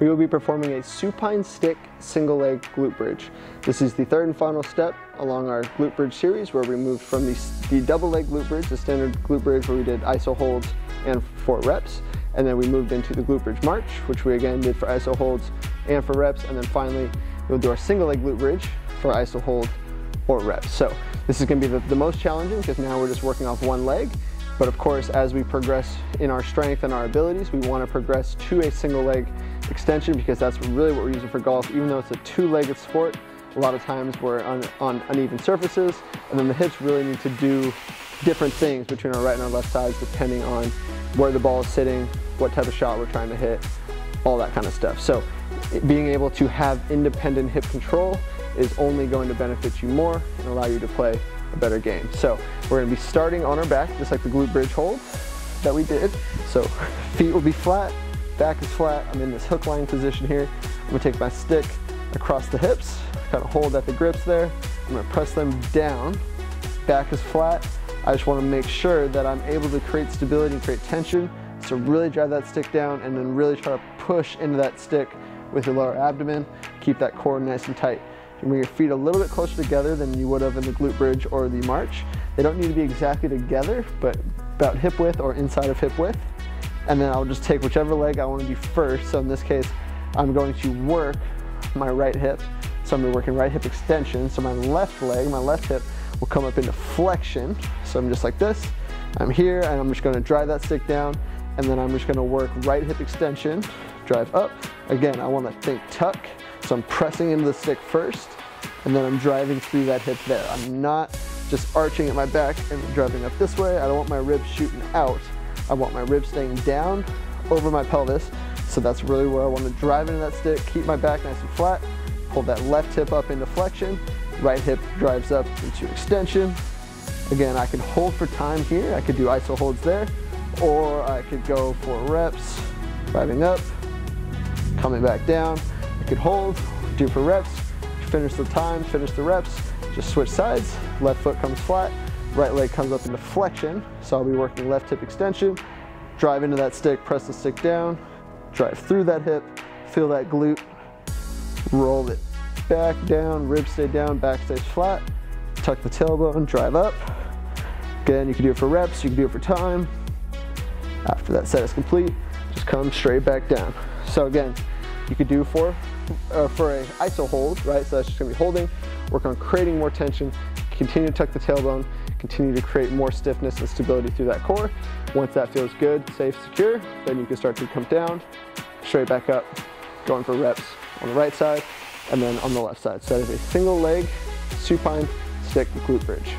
We will be performing a supine stick single leg glute bridge. This is the third and final step along our glute bridge series, where we moved from the double leg glute bridge, the standard glute bridge where we did iso holds and 4 reps. And then we moved into the glute bridge march, which we again did for iso holds and for reps. And then finally, we'll do our single leg glute bridge for iso hold or reps. So this is gonna be the most challenging, because now we're just working off one leg. But of course, as we progress in our strength and our abilities, we wanna progress to a single leg extension, because that's really what we're using for golf. Even though it's a 2-legged sport, a lot of times we're on uneven surfaces, and then the hips really need to do different things between our right and our left sides, depending on where the ball is sitting, what type of shot we're trying to hit, all that kind of stuff. So being able to have independent hip control is only going to benefit you more and allow you to play a better game. So we're going to be starting on our back, just like the glute bridge hold that we did. So feet will be flat, back is flat. I'm in this hook line position here. I'm going to take my stick across the hips, kind of hold at the grips there. I'm going to press them down, back is flat. I just want to make sure that I'm able to create stability and create tension. So really drive that stick down, and then really try to push into that stick with your lower abdomen. Keep that core nice and tight. You can bring your feet a little bit closer together than you would have in the glute bridge or the march. They don't need to be exactly together, but about hip width or inside of hip width. And then I'll just take whichever leg I want to do first. So in this case, I'm going to work my right hip. So I'm going to be working right hip extension. So my left leg, my left hip, will come up into flexion. So I'm just like this. I'm here, and I'm just going to drive that stick down, and then I'm just going to work right hip extension, drive up. Again, I want to think tuck, so I'm pressing into the stick first, and then I'm driving through that hip there. I'm not just arching at my back and driving up this way. I don't want my ribs shooting out. I want my ribs staying down over my pelvis. So that's really where I want to drive into that stick, keep my back nice and flat, pull that left hip up into flexion, right hip drives up into extension. Again, I could hold for time here. I could do iso holds there, or I could go for reps, driving up, coming back down. I could hold, do for reps, finish the time, finish the reps, just switch sides. Left foot comes flat, right leg comes up into flexion. So I'll be working left hip extension, drive into that stick, press the stick down, drive through that hip, feel that glute, roll it back down, ribs stay down, back stays flat, tuck the tailbone, drive up. Again, you can do it for reps, you can do it for time. After that set is complete, just come straight back down. So again, you could do for a iso hold, right? So that's just gonna be holding, work on creating more tension, continue to tuck the tailbone, continue to create more stiffness and stability through that core. Once that feels good, safe, secure, then you can start to come down, straight back up, going for reps on the right side, and then on the left side. So that is a single leg supine stick glute bridge.